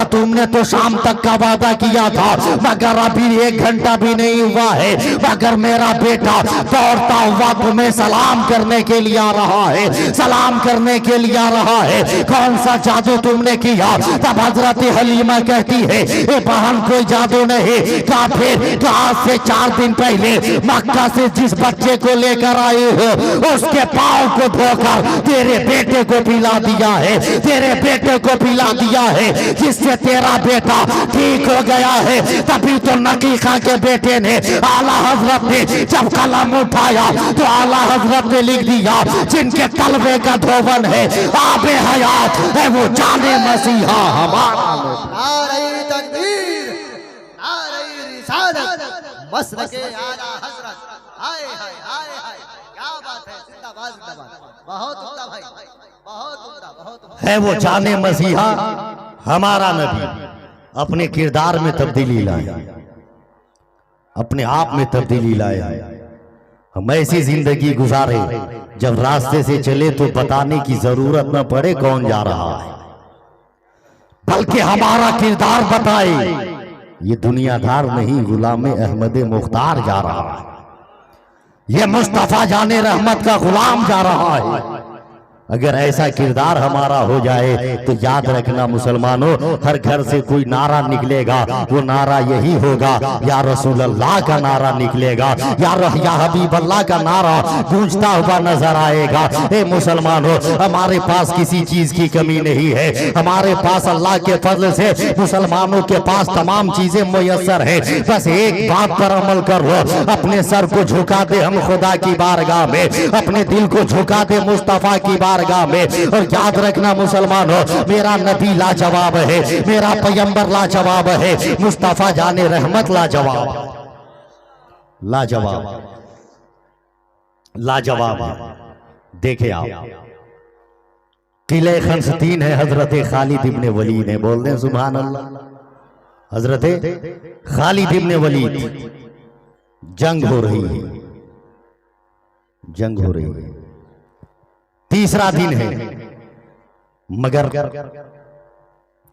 तुमने तो शाम तक का वादा किया था, मगर अभी 1 घंटा भी नहीं हुआ है, मगर मेरा बेटा दौड़ता हुआ तुम्हें सलाम करने के लिए आ रहा है, सलाम करने के लिए आ रहा है। कौन सा जादू तुमने किया? तब हजरत हलीमा कहती है, ए बहन कोई जादू नहीं, कहा फिर तो आज से 4 दिन पहले मक्का से जिस बच्चे को लेकर आए हो उसके पाँव को धोकर तेरे बेटे को पिला दिया है, तेरे बेटे को पिला दिया है, जिससे तेरा बेटा ठीक हो गया है। तभी तो नकीखा के बेटे ने, आला हजरत ने जब कलम उठाया तो आला हजरत ने लिख दिया, जिनके तलबे का धोवन है आबे हयात है वो जाने मसीहा हमारा। नारे तकबीर, नारे रिसालत, मसलके आला हजरत। हाय हाय हाय हाय, क्या बात है, जिंदाबाद जिंदाबाद, बहुत उम्दा भाई, बहुत उम्दा, बहुत उम्दा। है वो जाने मसीहा हमारा नबी। अपने किरदार में तब्दीली लाए, अपने आप में तब्दीली लाए। हम ऐसी जिंदगी गुजारे जब रास्ते से चले तो बताने की जरूरत न पड़े कौन जा रहा है, बल्कि हमारा किरदार बताए। ये दुनियादार नहीं, गुलाम अहमद मुख्तार जा रहा है, ये मुस्तफा जाने रहमत का गुलाम जा रहा है। अगर ऐसा किरदार हमारा हो जाए तो याद रखना मुसलमानों, हर घर से कोई नारा निकलेगा, वो नारा यही होगा, या रसूल अल्लाह का नारा निकलेगा, या हबीब अल्लाह का नारा गूंजता हुआ नजर आएगा। ए मुसलमानों, हमारे पास किसी चीज की कमी नहीं है, हमारे पास अल्लाह के फजल से मुसलमानों के पास तमाम चीजें मुयस्सर है। बस एक बात पर अमल करो, अपने सर को झुका दे हम खुदा की बारगाह में, अपने दिल को झुका दे मुस्तफा की बारगाह में। और याद रखना मुसलमानों, मेरा नबी लाजवाब है, मेरा पैगंबर लाजवाब है, मुस्तफा जाने रहमत लाजवाब, लाजवाब, लाजवाब है। देखे आप, किले खंसतीन है हजरत खालिद इब्ने वलीद है, बोल दें सुभान अल्लाह। हजरत खालिद इब्ने वलीद, जंग हो रही है, जंग हो रही है, 3रा दिन है, मगर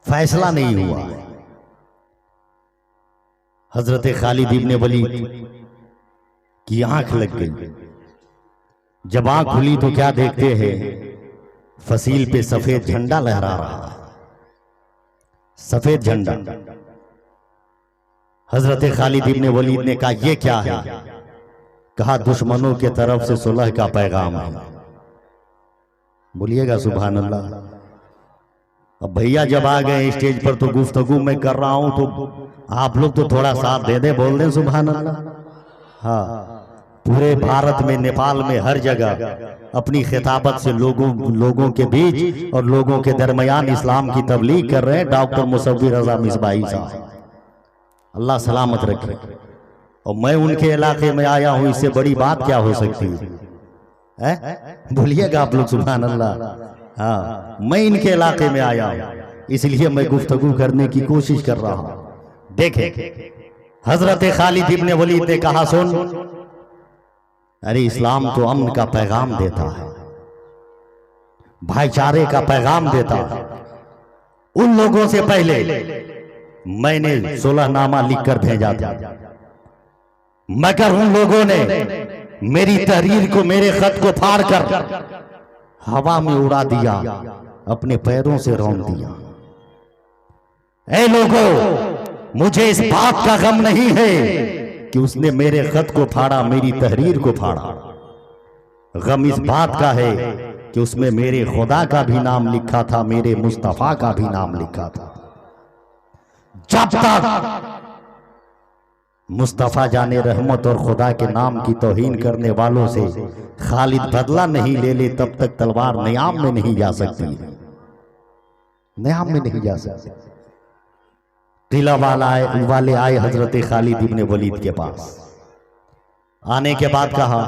फैसला नहीं हुआ। हजरत खालिद इब्ने वलीद की आंख लग गई। जब आंख खुली तो क्या देखते हैं, फसील पे सफेद झंडा लहरा रहा है, सफेद झंडा। हजरत खालिद इब्ने वलीद ने कहा यह क्या है? कहा दुश्मनों के तरफ से सुलह का पैगाम है। बोलिएगा सुभान अल्लाह। अब भैया जब आ गए स्टेज पर तो गुफ्तगू मैं कर रहा हूं, तो आप लोग तो थोड़ा साथ दे दे, बोल दें सुभान अल्लाह। हाँ, पूरे भारत में, नेपाल में, हर जगह अपनी खिताबत से लोगों के बीच और लोगों के दरमियान इस्लाम की तबलीग कर रहे हैं डॉक्टर मुसव्विर रजा मिसबाही साहब, अल्लाह सलामत रखे। और मैं उनके इलाके में आया हूं, इससे बड़ी बात क्या हो सकती है? बोलिएगा आप लोग सुभान अल्लाह। हाँ, मैं इनके इलाके में आया हूं, इसलिए मैं गुफ्तगू करने की कोशिश कर रहा हूं। देखें, हजरत खालिद इब्ने वलीद ने कहा सुन, अरे इस्लाम तो अमन का पैगाम देता है, भाईचारे का पैगाम देता है। उन लोगों से पहले मैंने सुलहनामा लिखकर भेजा था, मगर उन लोगों ने मेरी तहरीर को, मेरे खत को फाड़ कर हवा में उड़ा दिया, अपने पैरों से रौंद दिया। ऐ लोगों, मुझे इस बात का गम नहीं है कि उसने मेरे खत को फाड़ा, मेरी तहरीर को फाड़ा। गम इस बात का है कि उसमें मेरे खुदा का भी नाम लिखा था, मेरे मुस्तफा का भी नाम लिखा था। जब तक मुस्तफा जाने रहमत और खुदा के नाम की तौहीन करने वालों से खालिद बदला नहीं ले ले, तब तक तलवार नियाम में नहीं जा सकती, नियाम में नहीं जा सकती। किला वाले आए हजरत खालिद इब्ने वलीद के पास। आने के बाद कहा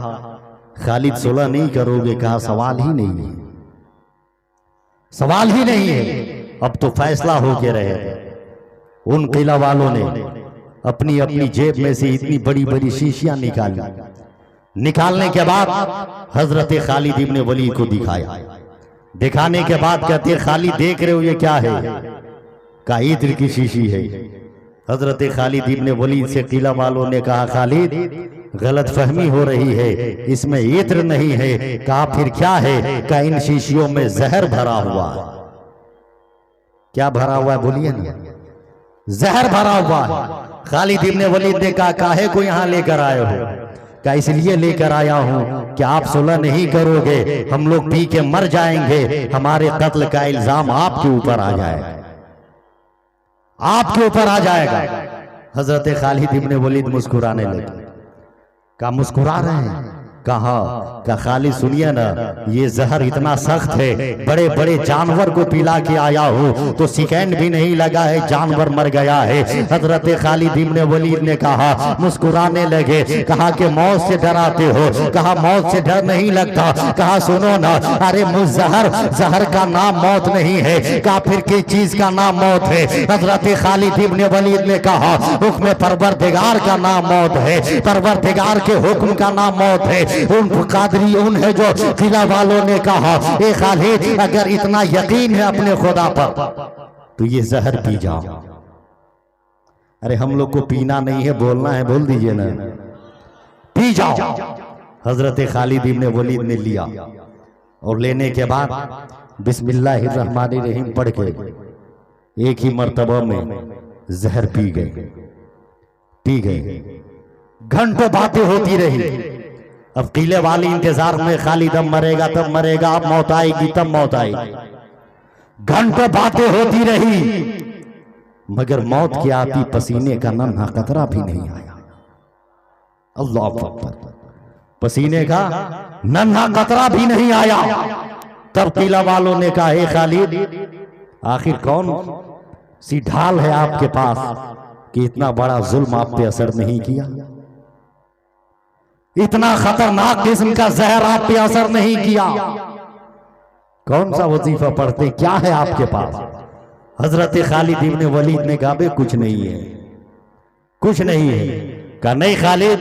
खालिद सुलह नहीं करोगे? कहा सवाल ही नहीं है, सवाल ही नहीं है, अब तो फैसला हो के रहे। उन किला वालों ने अपनी अपनी जेब में से इतनी बड़ी बड़ी शीशियां निकाली, निकालने के बाद हजरत खालिद इब्ने वलीद को दिखाया। दिखाने के बाद कहते खालिद देख रहे हो ये क्या है? का इत्र की शीशी है। हजरत खालिद इब्ने वलीद से किला वालों ने कहा, खालिद गलत फहमी हो रही है, इसमें इत्र नहीं है। कहा फिर क्या है? का इन शीशियों में जहर भरा हुआ है। क्या भरा हुआ है बोलिए ना? जहर भरा हुआ है। खालिद इब्ने वलीद ने कहा, काहे को यहां लेकर आए हो? क्या इसलिए लेकर आया हूं कि आप सुलह नहीं करोगे, हम लोग पी के मर जाएंगे, हमारे कत्ल का इल्जाम आपके ऊपर आ जाएगा, आपके ऊपर आ जाएगा। हजरत खालिद इब्ने वलीद मुस्कुराने लगे। का मुस्कुरा रहे हैं? कहा का खालिद सुनिए ना, ये जहर इतना सख्त है, बड़े बड़े जानवर को पिला के आया हूं तो सेकंड भी नहीं लगा है, जानवर मर गया है। हजरत खालिद इब्ने वलीद ने कहा, मुस्कुराने लगे। कहा कि मौत से डराते हो? कहा मौत से डर नहीं लगता। कहा सुनो ना, अरे मुजहर, जहर का नाम मौत नहीं है। कहा फिर किस चीज का नाम मौत है? हजरत खालिद इब्ने वलीद ने कहा, हुक्म परवरदिगार का नाम मौत है, परवरदिगार के हुक्म का नाम मौत है। उन कादरी उन है जो किला वालों ने कहा, ए खालिद अगर इतना यकीन है अपने खुदा पर तो ये जहर पी जाओ। अरे हम लोग को पीना नहीं है, बोलना है, बोल दीजिए ना, पी जाओ। हजरत खालिद इब्ने वलीद ने लिया और लेने के बाद बिस्मिल्लाहिर्रहमानिर्रहीम पढ़ के एक ही मर्तबा में जहर पी गए। घंटों बातें होती रही। अब किले वाली इंतजार में, खालिद अब मरेगा तब मरेगा, अब मौत आएगी तब मौत आएगी। घंटों बातें होती रही मगर मौत की आती पसीने का नन्हा कतरा भी नहीं आया। अल्लाह अकबर, पसीने का नन्हा कतरा भी नहीं आया। तब किला वालों ने कहा, हे खालिद आखिर कौन सी ढाल है आपके पास कि इतना बड़ा जुल्म आप पे असर नहीं किया, इतना खतरनाक किस्म का जहर आप पे असर नहीं किया? कौन सा वजीफा पढ़ते, क्या है आपके पास? हजरत खालिद इब्ने वलीद ने कहा, बे कुछ नहीं है, कुछ नहीं है। कहा नहीं खालिद,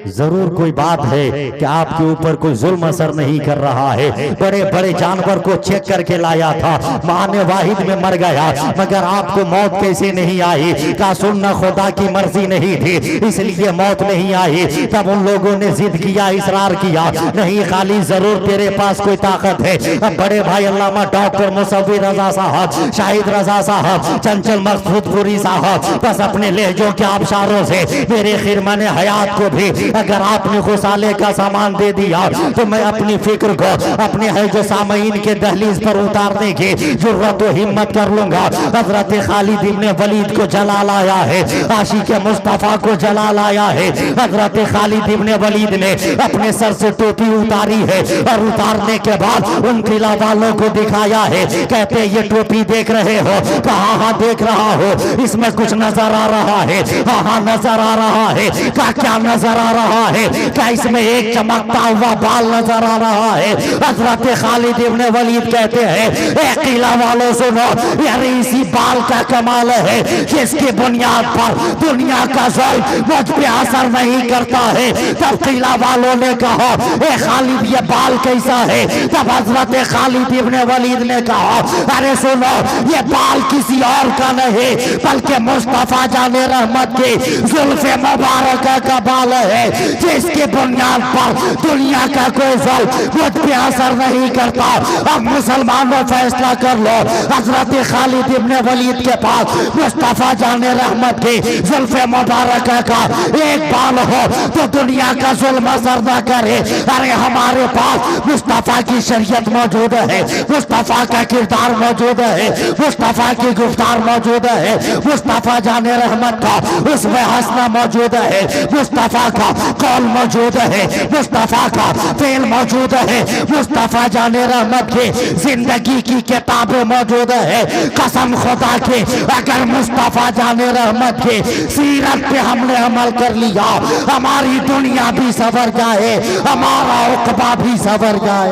जरूर कोई बात है कि आपके ऊपर कोई जुल्म असर नहीं कर रहा है। बड़े बड़े जानवर को चेक करके लाया था, माने वाहिद में मर गया, मगर आपको मौत कैसे नहीं आई? कहा सुनना, खुदा की मर्जी नहीं थी इसलिए मौत नहीं आई। तब उन लोगों ने जिद किया, इसरार किया, नहीं खालिद जरूर तेरे पास कोई ताकत है। अब बड़े भाई अल्लामा डॉक्टर मुसव्विर रजा साहब, शाहिद रजा साहब, चंचल मकसूदपुरी साहब बस अपने लहजों के आबशारों से मेरे खिरमन हयात को भी अगर आपने खुसाले का सामान दे दिया तो मैं अपनी फिक्र को अपने है जो सामईन के दहलीज पर उतारने की जुर्रत और हिम्मत कर लूंगा। हजरत खालिद इब्ने वलीद को जलाल आया है, आशिक मुस्तफा को जलाल आया है। हजरत खालिद इब्ने वलीद ने अपने सर से टोपी उतारी है और उतारने के बाद उन किला वालों को दिखाया है। कहते ये टोपी देख रहे हो? कहा हाँ देख रहा हो। इसमें कुछ नजर आ रहा है? हाँ नजर आ रहा है। क्या नजर आ रहा है? क्या इसमें एक चमकता हुआ बाल नजर आ रहा है? हजरत खालिद इब्ने वलीद कहते हैं, ए किला वालों सुनो, यार इसी बाल का कमाल है जिसकी बुनियाद पर दुनिया का जुल्म मुझ पे असर नहीं करता है। तब किला वालों ने कहा, ए खालिद ये बाल कैसा है? तब हजरत खालिद इब्ने वलीद ने कहा, अरे सुनो ये बाल किसी और का नहीं बल्कि मुस्तफा जाने रहमत के जुल्फ़े मुबारक का बाल है, जिसकी बुनियाद पर दुनिया का कोई जुल्म मुझ पे असर नहीं करता। अब मुसलमानों फैसला कर लो, हजरत खालिद इब्ने वलीद के पास मुस्तफा जाने रहमत की जुल्फ़े मुबारक का एक बाल हो तो दुनिया का जुल्म असर न करे। अरे हमारे पास मुस्तफा की शरीयत मौजूद है, मुस्तफा का किरदार मौजूद है, मुस्तफा की गुफ्तार मौजूद है, मुस्तफा जाने रहमत का उसमें हंसना मौजूद है, मुस्तफा का कौल मौजूद है, मुस्तफा का फेल मौजूद है, मुस्तफा जाने रहमत की जिंदगी की किताबें मौजूद है। कसम खुदा के अगर मुस्तफा जाने रहमत की सीरत पे हमने अमल कर लिया, हमारी दुनिया भी सवर जाए, हमारा उक़बा भी सवर जाए।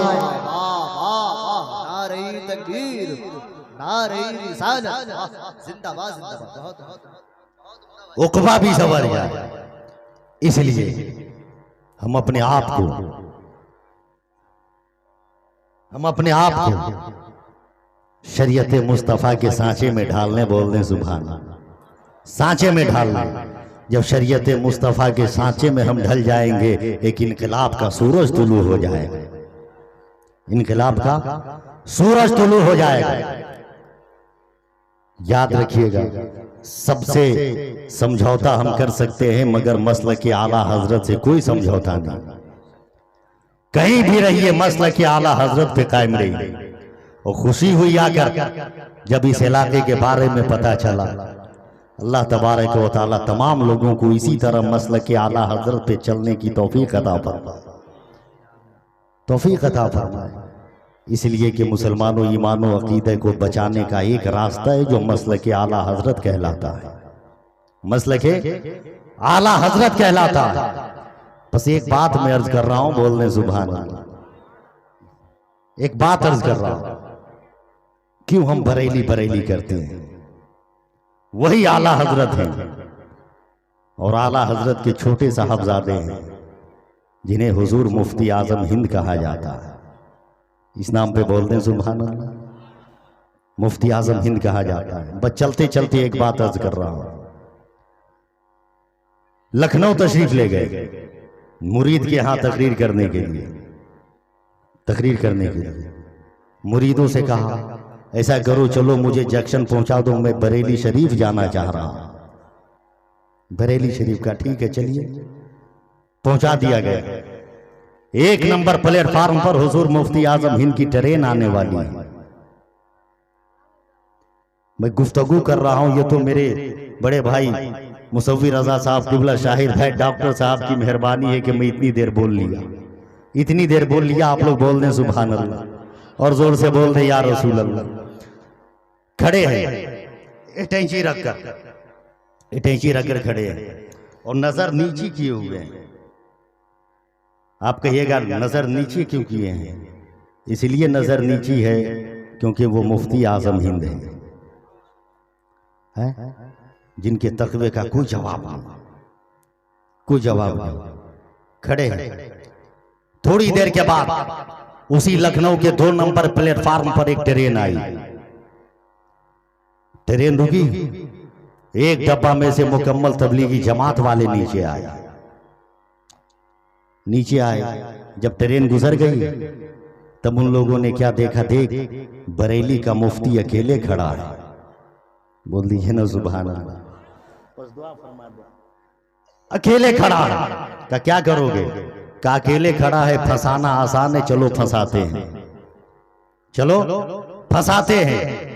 नारे तकबीर, नारे रिसालत, जिंदाबाद जिंदाबाद। उक़बा भी सवर जाए। इसलिए हम अपने शरीयत मुस्तफ़ा के सांचे में ढालने, बोलने सुभान अल्लाह। सांचे में ढालने, जब शरीयत मुस्तफ़ा के सांचे में हम ढल जाएंगे, एक इनकलाब का सूरज तुलू हो जाएगा। इनकलाब का सूरज तुलू हो जाएगा। याद रखिएगा, सबसे समझौता हम कर सकते हैं, मगर मसलक के आला हजरत से कोई समझौता नहीं। कहीं भी रहिए, मसलक के आला हजरत पे कायम रहिए। और खुशी हुई आकर जब इस इलाके के बारे में पता चला। अल्लाह तबारक व तआला तमाम लोगों को इसी तरह मसलक के आला हजरत पे चलने की तौफीक अता फरमाए, तौफीक अता फरमाए। इसलिए कि मुसलमानों ईमानो अकीदे को बचाने का एक रास्ता है जो मसलक के आला हजरत कहलाता है, मसलक के आला हजरत कहलाता है। बस एक बात मैं अर्ज कर रहा हूं, बोलने सुभान अल्लाह। एक बात अर्ज कर रहा हूं, क्यों हम बरेली बरेली करते हैं? वही आला हजरत हैं, और आला हजरत के छोटे साहबजादे हैं जिन्हें हुजूर मुफ्ती आजम हिंद कहा जाता है। इस नाम पे बोलते हैं सुभान अल्लाह, मुफ्ती आजम हिंद कहा जाता है। बस चलते चलते एक बात अर्ज कर रहा हूं। लखनऊ तशरीफ ले गए मुरीद के यहां तकरीर करने के लिए, तकरीर करने के लिए। मुरीदों से कहा ऐसा करो, चलो मुझे जंक्शन पहुंचा दो, मैं बरेली शरीफ जाना चाह रहा हूं। बरेली शरीफ का ठीक है, चलिए पहुंचा दिया गया। एक नंबर प्लेटफार्म पर हुजूर मुफ्ती आजम हिंद की ट्रेन आने वाली है। मैं गुफ्तगू कर रहा हूं, ये तो मेरे बड़े भाई मुसव्विर रजा साहब, किबला शाहिद भाई डॉक्टर साहब की मेहरबानी है कि मैं इतनी देर बोल लिया, इतनी देर बोल लिया। आप लोग बोल दें सुभान अल्लाह, और जोर से बोल दें या रसूल अल्लाह। खड़े हैं अटैची रखकर, अटैची रखकर खड़े हैं और नजर नीची किए हुए हैं। आप कहिएगा नजर नीची क्यों किए हैं? इसलिए नजर नीची है क्योंकि वो मुफ्ती आजम हिंद है, जिनके तकवे का कोई जवाब नहीं, कोई जवाब नहीं। खड़े हैं। थोड़ी देर के बाद उसी लखनऊ के 2 नंबर प्लेटफार्म पर एक ट्रेन आई। ट्रेन रुकी, एक डब्बा में से मुकम्मल तबलीगी जमात वाले नीचे आए। नीचे आए, जब ट्रेन गुजर गई तब उन लोगों ने क्या देखा, देख बरेली का मुफ्ती अकेले खड़ा है। बोल दीजिए ना सुभान अल्लाह, बस दुआ फरमा दो। अकेले खड़ा है, का क्या करोगे? का अकेले खड़ा है, फंसाना आसान है, चलो फंसाते हैं, चलो फंसाते हैं।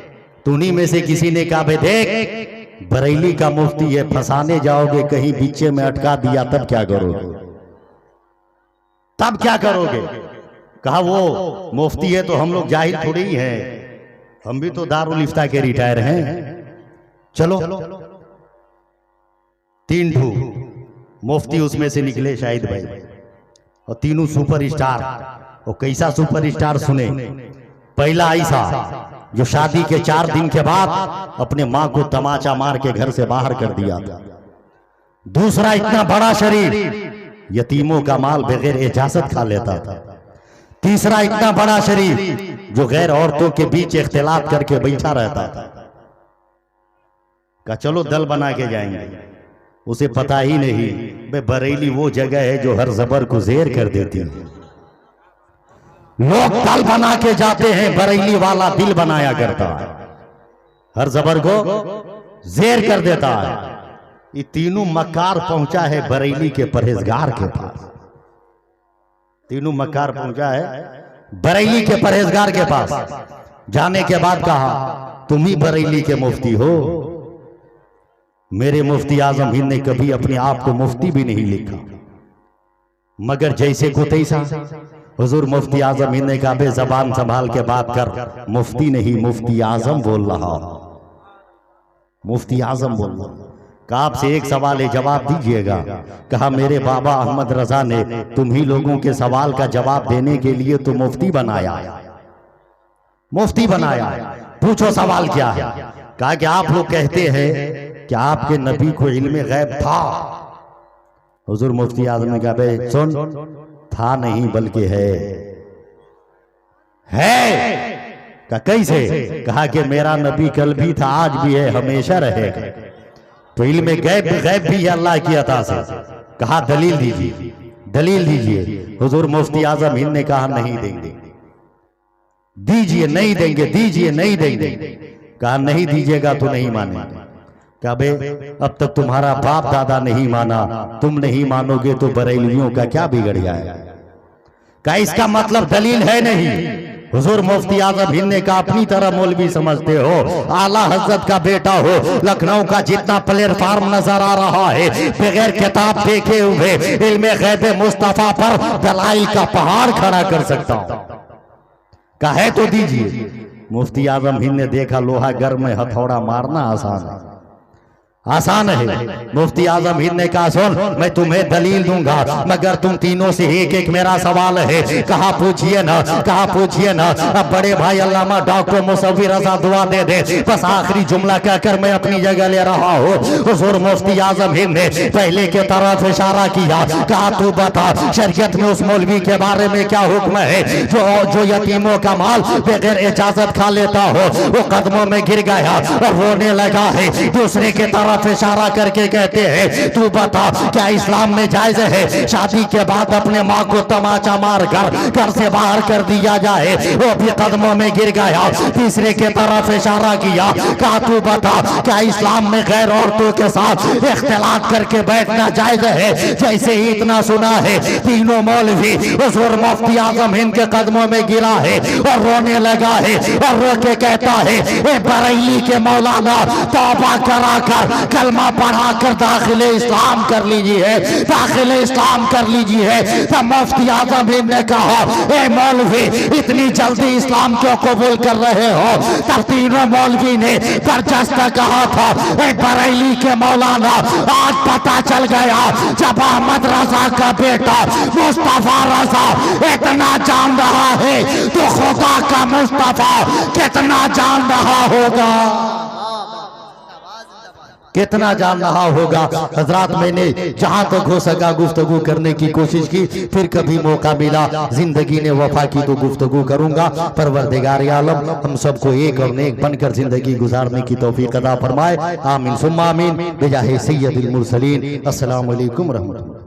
तो उन्हीं में से किसी ने कहा भाई देख बरेली का मुफ्ती है, फंसाने जाओगे, कहीं बीचे में अटका दिया तब क्या करोगे? तब क्या करोगे? कहा वो मुफ्ती है तो हम लोग जाहिल थोड़ी ही हैं, हम भी तो दारुल इफ्ता के रिटायर हैं। चलो 3 ठू मुफ्ती उसमें से निकले शाहिद भाई, और तीनों सुपर स्टार। और कैसा सुपर स्टार सुने? पहला ऐसा जो शादी के 4 दिन के बाद अपने मां को तमाचा मार के घर से बाहर कर दिया था। दूसरा इतना बड़ा शरीर यतीमों का माल बगैर इजाजत खा लेता था। तीसरा इतना बड़ा शरीर जो गैर औरतों के बीच इख्तिलात करके बैठा रहता था। का चलो दल बना के जाएंगे। उसे पता ही नहीं बे बरेली वो जगह है जो हर जबर को जेर कर देती है। लोग दल बना के जाते हैं, बरेली वाला दिल बनाया करता है, हर जबर को जेर कर देता है। ये तीनों मक्कार पहुंचा है बरेली के परहेजगार के पास। तीनों मक्कार पहुंचा है बरेली के परहेजगार के पास। जाने के बाद कहा तुम ही बरेली के मुफ्ती हो। मेरे मुफ्ती आजम हिंद ने कभी अपने आप को मुफ्ती भी नहीं लिखा, मगर जैसे को तैसा हुजूर मुफ्ती आजम हिंद ने कहा बे जबान संभाल के बात कर, मुफ्ती नहीं मुफ्ती आजम बोल रहा, मुफ्ती आजम बोल रहा। कहा आपसे एक सवाल है, जवाब दीजिएगा। कहा मेरे बाबा अहमद रजा ने तुम ही लोगों के सवाल का जवाब देने के लिए तो मुफ्ती बनाया, मुफ्ती बनाया। पूछो सवाल क्या है? कहा कि आप लोग कहते हैं कि आपके नबी को इल्म गैब था। हुजूर मुफ्ती आजम ने कहा बे सुन, था नहीं बल्कि है। कहा कैसे? कहा कि मेरा नबी कल भी था, आज भी है, हमेशा रहेगा। तो इल्म गैब गैब भी अल्लाह की अता से। कहा दलील दीजिए, दलील दीजिए। हुजूर मुफ्ती आजम हिंद ने कहा नहीं देंगे। दीजिए, नहीं देंगे, दीजिए, नहीं देंगे। कहा नहीं दीजिएगा तो नहीं मानेंगे। कहा बे अब तक तुम्हारा बाप दादा नहीं माना, तुम नहीं मानोगे तो बरेलवियों का क्या बिगड़ जाएगा? कहा इसका मतलब दलील है नहीं। हुजूर मुफ्ती आजम हिंद ने कहा अपनी तरह मौलवी समझते हो, आला हजरत का बेटा हो, लखनऊ का जितना प्लेटफार्म नजर आ रहा है बगैर किताब देखे हुए इल्मे गैब मुस्तफा पर दलाइल का पहाड़ खड़ा कर सकता हूं। कहा है तो दीजिए। मुफ्ती आजम हिंद ने देखा लोहा गर्म में हथौड़ा मारना आसान है, आसान है। मुफ्ती आजम हिंद ने कहा सुन मैं तुम्हें दलील दूंगा, मगर तुम तीनों से एक एक मेरा सवाल है। कहा पूछिए ना, कहा पूछिए ना। अब बड़े भाई अल्लामा डॉक्टर मुसव्विर रज़ा दुआ दे दे, बस आखिरी जुमला कहकर मैं अपनी जगह ले रहा हूँ। हुजूर मुफ्ती आजम हिंद ने पहले के तरफ इशारा किया। कहा तू बता शरीयत में उस मौलवी के बारे में क्या हुक्म है जो यतीमों का माल बगैर इजाजत खा लेता हो? वो कदमों में गिर गया और रोने लगा है। दूसरे के तरफ इशारा करके कहते हैं तू बता क्या इस्लाम में जायज है शादी के बाद अपने माँ को तमाचा मार कर घर से बाहर कर दिया जाए? वो भी कदमों में गिर गया। तीसरे के तरफ इशारा किया। कहा तू बता क्या इस्लाम में गैर औरतों के साथ इख्तिलात करके बैठना जायज है? जैसे ही इतना सुना है तीनों मौलवी हुजूर मुफ्ती आजम हिंद के कदमों में गिरा है और रोने लगा है और रो के कहता है ए बरेली के मौलाना तौबा करा कर कलमा पढ़ा कर दाखिले इस्लाम कर लीजिए, दाखिले इस्लाम कर लीजिए। तब मुफ्ती आजम हिंद ने कहा ए मौलवी इतनी जल्दी इस्लाम क्यों कबूल कर रहे हो? तब तीनों मौलवी ने बर्जस्त कहा था ए बरेली के मौलाना आज पता चल गया जब अहमद रजा का बेटा मुस्तफा रजा इतना जान रहा है तो खुदा का मुस्तफा कितना जान रहा होगा, कितना जान रहा होगा। हजरात मैंने जहां तक हो सका गुफ्तगू करने की कोशिश की, फिर कभी मौका मिला जिंदगी ने वफा की तो गुफ्तगू करूंगा। परवरदिगार आलम हम सबको एक और नेक बनकर जिंदगी गुजारने की तौफीक अता फरमाए। आमीन सुम्मा आमीन बिजाहे सय्यदुल मुरसलीन। अस्सलामु अलैकुम रहमतुल्लाह।